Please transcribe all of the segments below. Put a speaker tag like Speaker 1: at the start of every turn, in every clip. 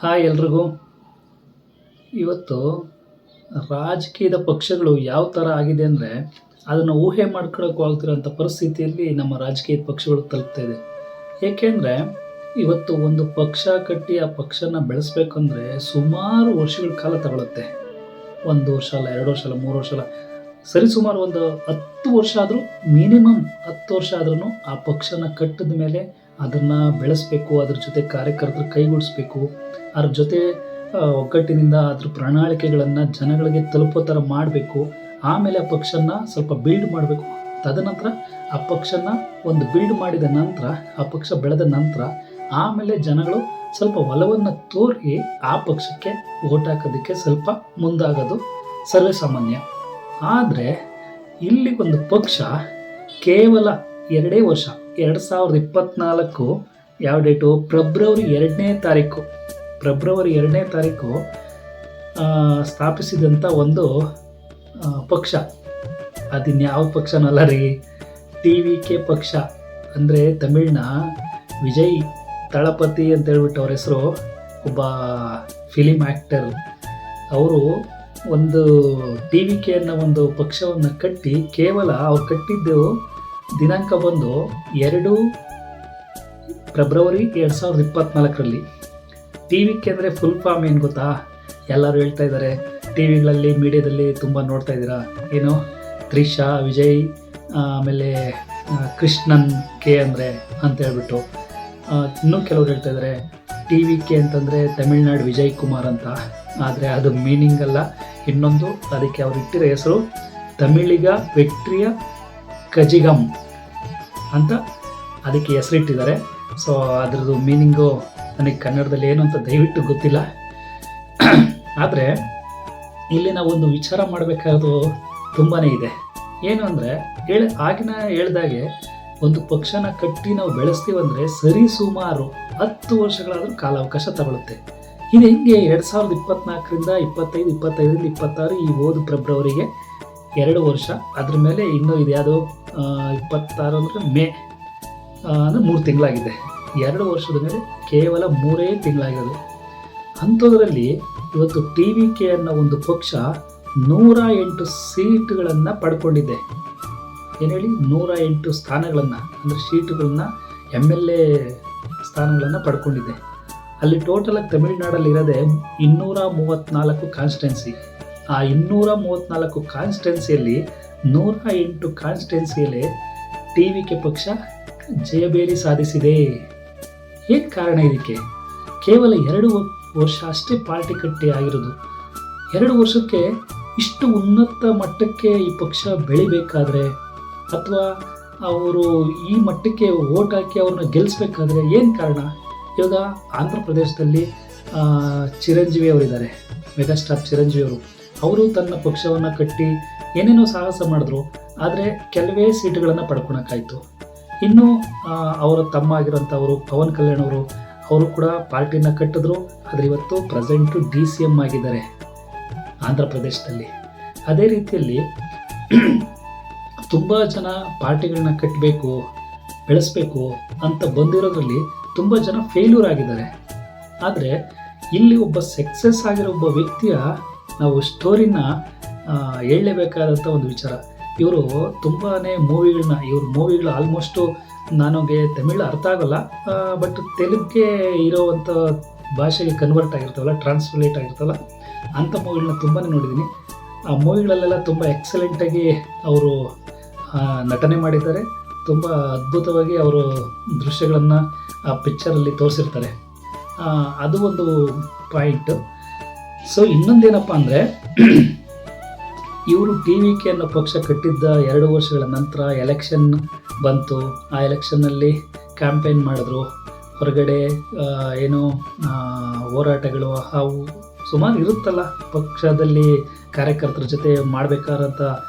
Speaker 1: Hi ಎಲ್ರಿಗೂ. ಇವತ್ತು ರಾಜಕೀಯದ ಪಕ್ಷಗಳು ಯಾವ ಥರ ಆಗಿದೆ ಅಂದರೆ ಅದನ್ನು ಊಹೆ ಮಾಡ್ಕೊಳಕ್ಕೂ ಆಗ್ತಿರೋಂಥ ಪರಿಸ್ಥಿತಿಯಲ್ಲಿ ನಮ್ಮ ರಾಜಕೀಯ ಪಕ್ಷಗಳು ತಲುಪ್ತಾ ಇದೆ. ಏಕೆಂದರೆ ಇವತ್ತು ಒಂದು ಪಕ್ಷ ಕಟ್ಟಿ ಆ ಪಕ್ಷನ ಬೆಳೆಸ್ಬೇಕಂದ್ರೆ ಸುಮಾರು ವರ್ಷಗಳ ಕಾಲ ತಗೊಳುತ್ತೆ. 1 ವರ್ಷ ಅಲ್ಲ, 2 ವರ್ಷ ಅಲ್ಲ, 3 ವರ್ಷ ಅಲ್ಲ, ಸರಿಸುಮಾರು ಒಂದು 10 ವರ್ಷ ಆದರೂ, ಮಿನಿಮಮ್ 10 ವರ್ಷ ಆದ್ರೂ ಆ ಪಕ್ಷನ ಕಟ್ಟಿದ ಮೇಲೆ ಅದನ್ನು ಬೆಳೆಸಬೇಕು. ಅದ್ರ ಜೊತೆ ಕಾರ್ಯಕರ್ತರು ಕೈಗೂಡಿಸ್ಬೇಕು. ಅದ್ರ ಜೊತೆ ಒಗ್ಗಟ್ಟಿನಿಂದ ಅದ್ರ ಪ್ರಣಾಳಿಕೆಗಳನ್ನು ಜನಗಳಿಗೆ ತಲುಪೋ ಥರ ಮಾಡಬೇಕು. ಆಮೇಲೆ ಆ ಪಕ್ಷನ ಸ್ವಲ್ಪ ಬಿಲ್ಡ್ ಮಾಡಬೇಕು. ತದನಂತರ ಆ ಪಕ್ಷನ ಒಂದು ಬಿಲ್ಡ್ ಮಾಡಿದ ನಂತರ, ಆ ಪಕ್ಷ ಬೆಳೆದ ನಂತರ ಆಮೇಲೆ ಜನಗಳು ಸ್ವಲ್ಪ ಒಲವನ್ನು ತೋರಿ ಆ ಪಕ್ಷಕ್ಕೆ ಓಟ್ ಹಾಕೋದಕ್ಕೆ ಸ್ವಲ್ಪ ಮುಂದಾಗೋದು ಸರ್ವೇ ಸಾಮಾನ್ಯ. ಆದರೆ ಇಲ್ಲಿ ಒಂದು ಪಕ್ಷ ಕೇವಲ 2 ವರ್ಷ, 2024 ಯಾವ ಡೇಟು, ಫೆಬ್ರವರಿ 2ನೇ ತಾರೀಕು ಸ್ಥಾಪಿಸಿದಂಥ ಒಂದು ಪಕ್ಷ. ಅದಿನ್ಯಾವ ಪಕ್ಷನಲ್ಲ ರೀ, TVK ಪಕ್ಷ. ಅಂದರೆ ತಮಿಳಿನ ವಿಜಯ್ ತಳಪತಿ ಅಂತ ಹೇಳ್ಬಿಟ್ಟು ಅವ್ರ ಹೆಸರು, ಒಬ್ಬ ಫಿಲಿಮ್ ಆ್ಯಕ್ಟರ್. ಅವರು ಒಂದು TVK ಅನ್ನೋ ಒಂದು ಪಕ್ಷವನ್ನು ಕಟ್ಟಿ, ಕೇವಲ ಅವ್ರು ಕಟ್ಟಿದ್ದು ದಿನಾಂಕ ಬಂದು 2 ಫೆಬ್ರವರಿ 2024ರಲ್ಲಿ. TVK ಅಂದರೆ ಫುಲ್ ಫಾರ್ಮ್ ಏನು ಗೊತ್ತಾ? ಎಲ್ಲರೂ ಹೇಳ್ತಾ ಇದ್ದಾರೆ, ಟಿವಿಗಳಲ್ಲಿ ಮೀಡಿಯಾದಲ್ಲಿ ತುಂಬ ನೋಡ್ತಾ ಇದ್ದೀರಾ, ಏನು ತ್ರಿಷಾ, ವಿಜಯ್, ಆಮೇಲೆ ಕೃಷ್ಣನ್ ಕೆ ಅಂದರೆ ಅಂತ ಹೇಳ್ಬಿಟ್ಟು. ಇನ್ನೂ ಕೆಲವ್ರು ಹೇಳ್ತಾ ಇದ್ದಾರೆ TVK ಅಂತಂದರೆ ತಮಿಳ್ನಾಡು ವಿಜಯ್ ಕುಮಾರ್ ಅಂತ. ಆದರೆ ಅದು ಮೀನಿಂಗ್ ಅಲ್ಲ, ಇನ್ನೊಂದು ಅದಕ್ಕೆ ಅವ್ರು ಇಟ್ಟಿರೋ ಹೆಸರು ತಮಿಳಿಗ ವೆಟ್ರಿಯ ಕಜಿಗಮ್ ಅಂತ ಅದಕ್ಕೆ ಹೆಸರಿಟ್ಟಿದ್ದಾರೆ. ಸೊ ಅದರದ್ದು ಮೀನಿಂಗು ನನಗೆ ಕನ್ನಡದಲ್ಲಿ ಏನು ಅಂತ ದಯವಿಟ್ಟು ಗೊತ್ತಿಲ್ಲ. ಆದರೆ ಇಲ್ಲಿ ನಾವು ಒಂದು ವಿಚಾರ ಮಾಡಬೇಕಾದ್ದು ತುಂಬಾ ಇದೆ. ಏನು ಅಂದರೆ ಆಗಿನ ಹೇಳ್ದಾಗೆ ಒಂದು ಪಕ್ಷನ ಕಟ್ಟಿ ನಾವು ಬೆಳೆಸ್ತೀವಂದರೆ ಸರಿ ಸುಮಾರು 10 ವರ್ಷಗಳಾದರೂ ಕಾಲಾವಕಾಶ ತಗೊಳುತ್ತೆ. ಇದು ಹೆಂಗೆ 2024ರಿಂದ 25, 25ರಿಂದ 26 ಈ ಹೋದ ಫೆಬ್ರವರಿಗೆ 2 ವರ್ಷ. ಅದ್ರ ಮೇಲೆ ಇನ್ನೂ ಇದು ಯಾವುದು 26 ಅಂದರೆ ಮೇ ಅಂದರೆ 3 ತಿಂಗಳಾಗಿದೆ. 2 ವರ್ಷದ ಮೇಲೆ ಕೇವಲ 3 ತಿಂಗಳಾಗಿರೋದು. ಅಂಥದ್ರಲ್ಲಿ ಇವತ್ತು TVK ಅನ್ನೋ ಒಂದು ಪಕ್ಷ 108 ಸೀಟುಗಳನ್ನು ಪಡ್ಕೊಂಡಿದೆ. ಏನು ಹೇಳಿ, 108 ಸ್ಥಾನಗಳನ್ನು ಅಂದರೆ ಸೀಟುಗಳನ್ನು, MLA ಸ್ಥಾನಗಳನ್ನು ಪಡ್ಕೊಂಡಿದೆ. ಅಲ್ಲಿ ಟೋಟಲಾಗಿ ತಮಿಳುನಾಡಲ್ಲಿ ಇರೋದೇ 234 ಕಾನ್ಸ್ಟಿಟ್ಯುನ್ಸಿ. ಆ 234 ಕಾನ್ಸ್ಟಿಟ್ಯುನ್ಸಿಯಲ್ಲಿ 108 ಕಾನ್ಸ್ಟಿಟ್ಯುನ್ಸಿಯಲ್ಲಿ TVK ಪಕ್ಷ ಜಯಬೇರಿ ಸಾಧಿಸಿದೆ. ಏನು ಕಾರಣ ಇದಕ್ಕೆ? ಕೇವಲ 2 ವರ್ಷ ಅಷ್ಟೇ ಪಾರ್ಟಿ ಕಟ್ಟಿ ಆಗಿರೋದು. 2 ವರ್ಷಕ್ಕೆ ಇಷ್ಟು ಉನ್ನತ ಮಟ್ಟಕ್ಕೆ ಈ ಪಕ್ಷ ಬೆಳಿಬೇಕಾದ್ರೆ, ಅಥವಾ ಅವರು ಈ ಮಟ್ಟಕ್ಕೆ ಓಟ್ ಹಾಕಿ ಅವ್ರನ್ನ ಗೆಲ್ಲಿಸ್ಬೇಕಾದ್ರೆ ಏನು ಕಾರಣ? ಇವಾಗ ಆಂಧ್ರ ಪ್ರದೇಶದಲ್ಲಿ ಚಿರಂಜೀವಿ ಅವರಿದ್ದಾರೆ, ಮೆಗಾಸ್ಟಾರ್ ಚಿರಂಜೀವಿ ಅವರು ತನ್ನ ಪಕ್ಷವನ್ನು ಕಟ್ಟಿ ಏನೇನೋ ಸಾಹಸ ಮಾಡಿದ್ರು. ಆದರೆ ಕೆಲವೇ ಸೀಟುಗಳನ್ನು ಪಡ್ಕೊಳಕ್ಕಾಯಿತು. ಇನ್ನು ಅವರ ತಮ್ಮ ಆಗಿರೋಂಥವರು ಪವನ್ ಕಲ್ಯಾಣ್ ಅವರು ಕೂಡ ಪಾರ್ಟಿನ ಕಟ್ಟಿದ್ರು. ಆದರೆ ಇವತ್ತು ಪ್ರೆಸೆಂಟು DCM ಆಗಿದ್ದಾರೆ ಆಂಧ್ರ ಪ್ರದೇಶದಲ್ಲಿ. ಅದೇ ರೀತಿಯಲ್ಲಿ ತುಂಬ ಜನ ಪಾರ್ಟಿಗಳನ್ನ ಕಟ್ಟಬೇಕು, ಬೆಳೆಸಬೇಕು ಅಂತ ಬಂದಿರೋದ್ರಲ್ಲಿ ತುಂಬ ಜನ ಫೇಲ್ಯೂರ್ ಆಗಿದ್ದಾರೆ. ಆದರೆ ಇಲ್ಲಿ ಒಬ್ಬ ಸಕ್ಸಸ್ ಆಗಿರೋ ಒಬ್ಬ ವ್ಯಕ್ತಿಯ ನಾವು ಸ್ಟೋರಿನ ಹೇಳಲೇಬೇಕಾದಂಥ ಒಂದು ವಿಚಾರ. ಇವರು ತುಂಬಾ ಮೂವಿಗಳು ಆಲ್ಮೋಸ್ಟು ನನಗೆ ತಮಿಳು ಅರ್ಥ ಆಗೋಲ್ಲ, ಬಟ್ ತೆಲುಗಿಗೆ ಇರೋವಂಥ ಭಾಷೆಗೆ ಕನ್ವರ್ಟ್ ಆಗಿರ್ತಾವಲ್ಲ, ಟ್ರಾನ್ಸ್ಲೇಟ್ ಆಗಿರ್ತಾವಲ್ಲ, ಅಂಥ ಮೂವಿಗಳನ್ನ ತುಂಬಾ ನೋಡಿದ್ದೀನಿ. ಆ ಮೂವಿಗಳಲ್ಲೆಲ್ಲ ತುಂಬ ಎಕ್ಸಲೆಂಟಾಗಿ ಅವರು ನಟನೆ ಮಾಡಿದ್ದಾರೆ. ತುಂಬ ಅದ್ಭುತವಾಗಿ ಅವರು ದೃಶ್ಯಗಳನ್ನು ಆ ಪಿಕ್ಚರಲ್ಲಿ ತೋರಿಸಿರ್ತಾರೆ. ಅದು ಒಂದು ಪಾಯಿಂಟು. ಸೊ ಇನ್ನೊಂದೇನಪ್ಪ ಅಂದರೆ, ಇವರು TVK ಅನ್ನೋ ಪಕ್ಷ ಕಟ್ಟಿದ್ದ 2 ವರ್ಷಗಳ ನಂತರ ಎಲೆಕ್ಷನ್ ಬಂತು. ಆ ಎಲೆಕ್ಷನ್ನಲ್ಲಿ ಕ್ಯಾಂಪೇನ್ ಮಾಡಿದ್ರು. ಹೊರಗಡೆ ಏನು ಹೋರಾಟಗಳು ಅವು ಸುಮಾರು ಇರುತ್ತಲ್ಲ ಪಕ್ಷದಲ್ಲಿ, ಕಾರ್ಯಕರ್ತರ ಜೊತೆ ಮಾಡಬೇಕಾದಂಥ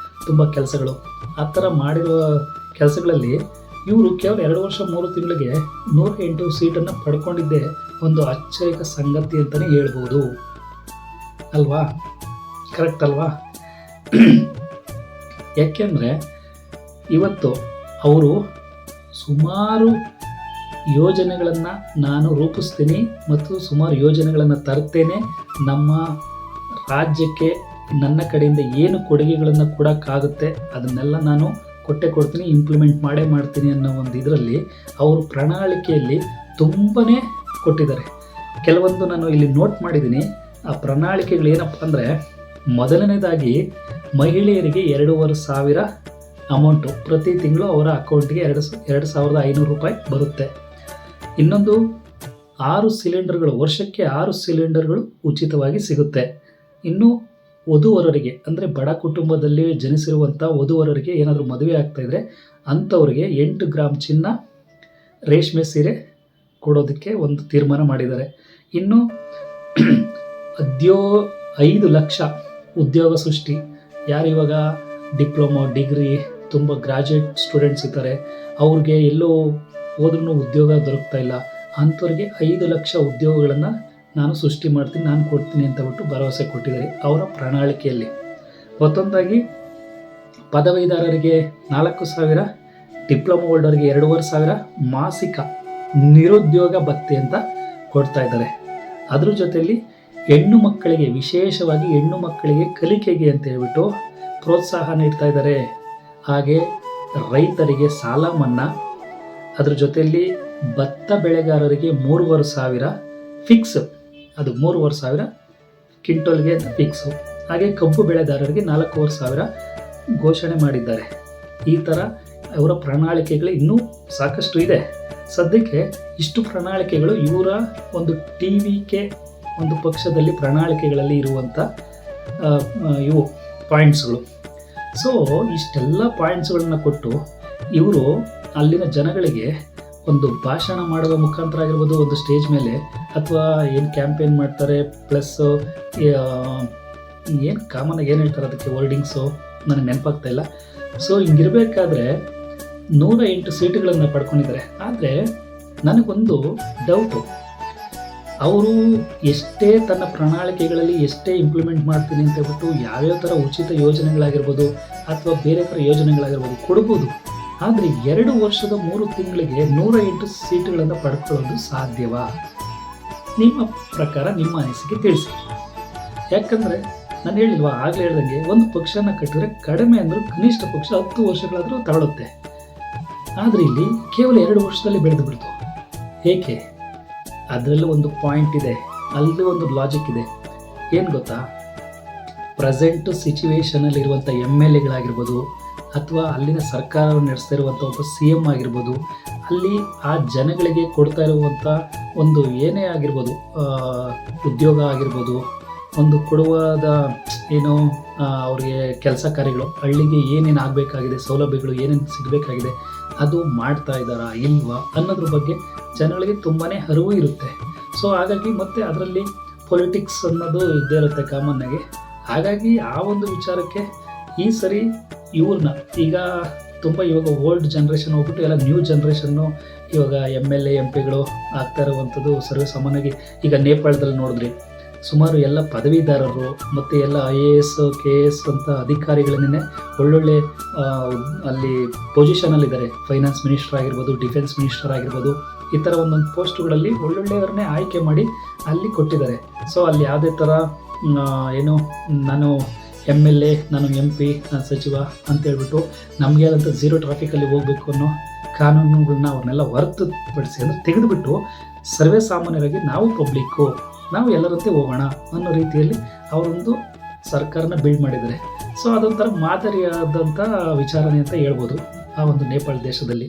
Speaker 1: ತುಂಬ ಕೆಲಸಗಳು. ಆ ಥರ ಮಾಡಿರುವ ಕೆಲಸಗಳಲ್ಲಿ ಇವರು ಕೇವಲ 2 ವರ್ಷ 3 ತಿಂಗಳಿಗೆ 108 ಸೀಟನ್ನು ಪಡ್ಕೊಂಡಿದ್ದೇ ಒಂದು ಆಶ್ಚರ್ಯಕ ಸಂಗತಿ ಅಂತಲೇ ಹೇಳ್ಬೋದು ಅಲ್ವಾ? ಕರೆಕ್ಟ್ ಅಲ್ವಾ? ಯಾಕೆಂದರೆ ಇವತ್ತು ಅವರು ಸುಮಾರು ಯೋಜನೆಗಳನ್ನು ನಾನು ರೂಪಿಸ್ತೀನಿ ಮತ್ತು ಸುಮಾರು ಯೋಜನೆಗಳನ್ನು ತರ್ತೇನೆ. ನಮ್ಮ ರಾಜ್ಯಕ್ಕೆ ನನ್ನ ಕಡೆಯಿಂದ ಏನು ಕೊಡುಗೆಗಳನ್ನು ಕೊಡೋಕ್ಕಾಗುತ್ತೆ ಅದನ್ನೆಲ್ಲ ನಾನು ಕೊಡ್ತೀನಿ, ಇಂಪ್ಲಿಮೆಂಟ್ ಮಾಡೇ ಮಾಡ್ತೀನಿ ಅನ್ನೋ ಒಂದು ಇದರಲ್ಲಿ ಅವರು ಪ್ರಣಾಳಿಕೆಯಲ್ಲಿ ತುಂಬಾ ಕೊಟ್ಟಿದ್ದಾರೆ. ಕೆಲವೊಂದು ನಾನು ಇಲ್ಲಿ ನೋಟ್ ಮಾಡಿದ್ದೀನಿ. ಆ ಪ್ರಣಾಳಿಕೆಗಳು ಏನಪ್ಪ ಅಂದರೆ, ಮೊದಲನೇದಾಗಿ ಮಹಿಳೆಯರಿಗೆ 2,500 ಅಮೌಂಟು ಪ್ರತಿ ತಿಂಗಳು ಅವರ ಅಕೌಂಟ್ಗೆ 2,500 ರೂಪಾಯಿ ಬರುತ್ತೆ. ಇನ್ನೊಂದು 6 ಸಿಲಿಂಡರ್ಗಳು, ವರ್ಷಕ್ಕೆ 6 ಸಿಲಿಂಡರ್ಗಳು ಉಚಿತವಾಗಿ ಸಿಗುತ್ತೆ. ಇನ್ನು ವಧುವರರಿಗೆ ಅಂದರೆ ಬಡ ಕುಟುಂಬದಲ್ಲಿ ಜನಿಸಿರುವಂಥ ವಧುವರರಿಗೆ ಏನಾದರೂ ಮದುವೆ ಆಗ್ತಾಯಿದ್ರೆ ಅಂಥವ್ರಿಗೆ 8 ಗ್ರಾಮ್ ಚಿನ್ನ, ರೇಷ್ಮೆ ಸೀರೆ ಕೊಡೋದಕ್ಕೆ ಒಂದು ತೀರ್ಮಾನ ಮಾಡಿದ್ದಾರೆ. ಇನ್ನು 5 ಲಕ್ಷ ಉದ್ಯೋಗ ಸೃಷ್ಟಿ. ಯಾರು ಇವಾಗ ಡಿಪ್ಲೊಮೊ, ಡಿಗ್ರಿ, ತುಂಬ ಗ್ರಾಜ್ಯುಯೇಟ್ ಸ್ಟೂಡೆಂಟ್ಸ್ ಇದ್ದಾರೆ, ಅವ್ರಿಗೆ ಎಲ್ಲೋ ಹೋದ್ರೂ ಉದ್ಯೋಗ ದೊರಕ್ತಾ ಇಲ್ಲ, ಅಂಥವ್ರಿಗೆ 5 ಲಕ್ಷ ಉದ್ಯೋಗಗಳನ್ನು ನಾನು ಸೃಷ್ಟಿ ಮಾಡ್ತೀನಿ, ನಾನು ಕೊಡ್ತೀನಿ ಅಂತ ಬಿಟ್ಟು ಭರವಸೆ ಕೊಟ್ಟಿದ್ದಾರೆ ಅವರ ಪ್ರಣಾಳಿಕೆಯಲ್ಲಿ. ಮತ್ತೊಂದಾಗಿ ಪದವೀಧರರಿಗೆ 4,000, ಡಿಪ್ಲೊಮೊ ಹೋಲ್ಡರ್ಗೆ 2,500 ಮಾಸಿಕ ನಿರುದ್ಯೋಗ ಭತ್ಯೆ ಅಂತ ಕೊಡ್ತಾ ಇದ್ದಾರೆ. ಅದ್ರ ಜೊತೆಯಲ್ಲಿ ಹೆಣ್ಣು ಮಕ್ಕಳಿಗೆ, ವಿಶೇಷವಾಗಿ ಹೆಣ್ಣು ಮಕ್ಕಳಿಗೆ ಕಲಿಕೆಗೆ ಅಂತ ಹೇಳ್ಬಿಟ್ಟು ಪ್ರೋತ್ಸಾಹ ನೀಡ್ತಾ ಇದ್ದಾರೆ. ಹಾಗೆ ರೈತರಿಗೆ ಸಾಲ ಮನ್ನಾ, ಅದ್ರ ಜೊತೆಯಲ್ಲಿ ಭತ್ತ ಬೆಳೆಗಾರರಿಗೆ 3,500 ಫಿಕ್ಸ್, ಅದು 3,500 ಕ್ವಿಂಟಲ್ಗೆ ಫಿಕ್ಸು. ಹಾಗೆ ಕಬ್ಬು ಬೆಳೆಗಾರರಿಗೆ 4,500 ಘೋಷಣೆ ಮಾಡಿದ್ದಾರೆ. ಈ ಥರ ಅವರ ಪ್ರಣಾಳಿಕೆಗಳು ಇನ್ನೂ ಸಾಕಷ್ಟು ಇದೆ. ಸದ್ಯಕ್ಕೆ ಇಷ್ಟು ಪ್ರಣಾಳಿಕೆಗಳು ಇವರ ಒಂದು TVK ಒಂದು ಪಕ್ಷದಲ್ಲಿ ಪ್ರಣಾಳಿಕೆಗಳಲ್ಲಿ ಇರುವಂಥ ಇವು ಪಾಯಿಂಟ್ಸ್ಗಳು. ಸೊ ಇಷ್ಟೆಲ್ಲ ಪಾಯಿಂಟ್ಸ್ಗಳನ್ನ ಕೊಟ್ಟು ಇವರು ಅಲ್ಲಿನ ಜನಗಳಿಗೆ ಒಂದು ಭಾಷಣ ಮಾಡುವ ಮುಖಾಂತರ ಆಗಿರ್ಬೋದು, ಒಂದು ಸ್ಟೇಜ್ ಮೇಲೆ, ಅಥವಾ ಏನು ಕ್ಯಾಂಪೇನ್ ಮಾಡ್ತಾರೆ, ಪ್ಲಸ್ ಏನು ಕಾಮನಾಗಿ ಏನು ಹೇಳ್ತಾರೆ ಅದಕ್ಕೆ ವರ್ಡಿಂಗ್ಸು ನನಗೆ ನೆನಪಾಗ್ತಾ ಇಲ್ಲ. ಸೊ ಹಿಂಗಿರಬೇಕಾದ್ರೆ 108 ಸೀಟುಗಳನ್ನು ಪಡ್ಕೊಂಡಿದ್ದಾರೆ. ಆದರೆ ನನಗೊಂದು ಡೌಟು, ಅವರು ಎಷ್ಟೇ ತನ್ನ ಪ್ರಣಾಳಿಕೆಗಳಲ್ಲಿ ಎಷ್ಟೇ ಇಂಪ್ಲಿಮೆಂಟ್ ಮಾಡ್ತೀನಿ ಅಂತ ಹೇಳ್ಬಿಟ್ಟು ಯಾವ್ಯಾವ ಥರ ಉಚಿತ ಯೋಜನೆಗಳಾಗಿರ್ಬೋದು ಅಥವಾ ಬೇರೆ ಥರ ಯೋಜನೆಗಳಾಗಿರ್ಬೋದು ಕೊಡ್ಬೋದು, ಆದರೆ 2 ವರ್ಷದ 3 ತಿಂಗಳಿಗೆ 108 ಸೀಟುಗಳನ್ನು ಪಡ್ಕೊಳ್ಳೋದು ಸಾಧ್ಯವಾ? ನಿಮ್ಮ ಪ್ರಕಾರ ನಿಮ್ಮ ಅನಿಸಿಕೆ ತಿಳಿಸಿ. ಯಾಕಂದರೆ ನಾನು ಹೇಳಿಲ್ವಾ, ಆಗಲೇ ಹೇಳ್ದಂಗೆ ಒಂದು ಪಕ್ಷನ ಕಟ್ಟಿದ್ರೆ ಕಡಿಮೆ ಅಂದರೂ ಕನಿಷ್ಠ ಪಕ್ಷ 10 ವರ್ಷಗಳಾದರೂ ತಗೊಳುತ್ತೆ. ಆದರೆ ಇಲ್ಲಿ ಕೇವಲ 2 ವರ್ಷದಲ್ಲಿ ಬೆಳೆದು ಬಿಡ್ತು. ಏಕೆ? ಅದರಲ್ಲೂ ಒಂದು ಪಾಯಿಂಟ್ ಇದೆ, ಅಲ್ಲಿ ಒಂದು ಲಾಜಿಕ್ ಇದೆ. ಏನು ಗೊತ್ತಾ, ಪ್ರೆಸೆಂಟ್ ಸಿಚುವೇಷನಲ್ಲಿರುವಂಥ MLAಗಳಾಗಿರ್ಬೋದು ಅಥವಾ ಅಲ್ಲಿನ ಸರ್ಕಾರವನ್ನು ನಡೆಸ್ತಾ ಇರುವಂಥ ಒಬ್ಬ CM ಆಗಿರ್ಬೋದು, ಅಲ್ಲಿ ಆ ಜನಗಳಿಗೆ ಕೊಡ್ತಾ ಇರುವಂಥ ಒಂದು ಏನೇ ಆಗಿರ್ಬೋದು, ಉದ್ಯೋಗ ಆಗಿರ್ಬೋದು, ಒಂದು ಕೊಡುವಾದ ಏನು ಅವ್ರಿಗೆ ಕೆಲಸ ಕಾರ್ಯಗಳು, ಹಳ್ಳಿಗೆ ಏನೇನು ಆಗಬೇಕಾಗಿದೆ, ಸೌಲಭ್ಯಗಳು ಏನೇನು ಸಿಗಬೇಕಾಗಿದೆ, ಅದು ಮಾಡ್ತಾ ಇದ್ದಾರಾ ಇಲ್ವಾ ಅನ್ನೋದ್ರ ಬಗ್ಗೆ ಜನಗಳಿಗೆ ತುಂಬಾ ಅರಿವು ಇರುತ್ತೆ. ಸೊ ಹಾಗಾಗಿ ಮತ್ತೆ ಅದರಲ್ಲಿ ಪೊಲಿಟಿಕ್ಸ್ ಅನ್ನೋದು ಇದ್ದೇ ಇರುತ್ತೆ ಕಾಮನ್ನಾಗಿ. ಹಾಗಾಗಿ ಆ ಒಂದು ವಿಚಾರಕ್ಕೆ ಈ ಸರಿ ಇವ್ರನ್ನ ಈಗ ಇವಾಗ ಓಲ್ಡ್ ಜನ್ರೇಷನ್ ಹೋಗ್ಬಿಟ್ಟು ಎಲ್ಲ ನ್ಯೂ ಜನ್ರೇಷನ್ನು ಇವಾಗ MLA MP ಆಗ್ತಾ ಇರುವಂಥದ್ದು ಸರ್ವೇ ಸಾಮಾನ್ಯವಾಗಿ. ಈಗ ನೇಪಾಳದಲ್ಲಿ ನೋಡಿದ್ರಿ, ಸುಮಾರು ಎಲ್ಲ ಪದವೀಧರರು ಮತ್ತು ಎಲ್ಲ IAS KS ಅಂತ ಅಧಿಕಾರಿಗಳನ್ನೇ ಒಳ್ಳೊಳ್ಳೆ ಅಲ್ಲಿ ಪೊಸಿಷನಲ್ಲಿದ್ದಾರೆ. ಫೈನಾನ್ಸ್ ಮಿನಿಸ್ಟರ್ ಆಗಿರ್ಬೋದು, ಡಿಫೆನ್ಸ್ ಮಿನಿಸ್ಟರ್ ಆಗಿರ್ಬೋದು, ಈ ಥರ ಒಂದೊಂದು ಪೋಸ್ಟ್ಗಳಲ್ಲಿ ಒಳ್ಳೊಳ್ಳೆಯವ್ರನ್ನೇ ಆಯ್ಕೆ ಮಾಡಿ ಅಲ್ಲಿ ಕೊಟ್ಟಿದ್ದಾರೆ. ಸೊ ಅಲ್ಲಿ ಯಾವುದೇ ಥರ ಏನು ನಾನು MLA, ನಾನು MP, ನಾನು ಸಚಿವ ಅಂತೇಳ್ಬಿಟ್ಟು ನಮಗೆ ಆದಂಥ 0 ಟ್ರಾಫಿಕಲ್ಲಿ ಹೋಗಬೇಕು ಅನ್ನೋ ಕಾನೂನುಗಳನ್ನ ಅವ್ರನ್ನೆಲ್ಲ ಹೊರತುಪಡಿಸಿ ಅಂದರೆ ತೆಗೆದುಬಿಟ್ಟು ಸರ್ವೇ ಸಾಮಾನ್ಯರಾಗಿ ನಾವು ಪಬ್ಲಿಕ್ಕು, ನಾವು ಎಲ್ಲರಂತೆ ಹೋಗೋಣ ಅನ್ನೋ ರೀತಿಯಲ್ಲಿ ಅವರೊಂದು ಸರ್ಕಾರನ ಬಿಲ್ಡ್ ಮಾಡಿದ್ದಾರೆ. ಸೊ ಅದೊಂಥರ ಮಾದರಿಯಾದಂಥ ವಿಚಾರಣೆ ಅಂತ ಹೇಳ್ಬೋದು ಆ ಒಂದು ನೇಪಾಳ ದೇಶದಲ್ಲಿ.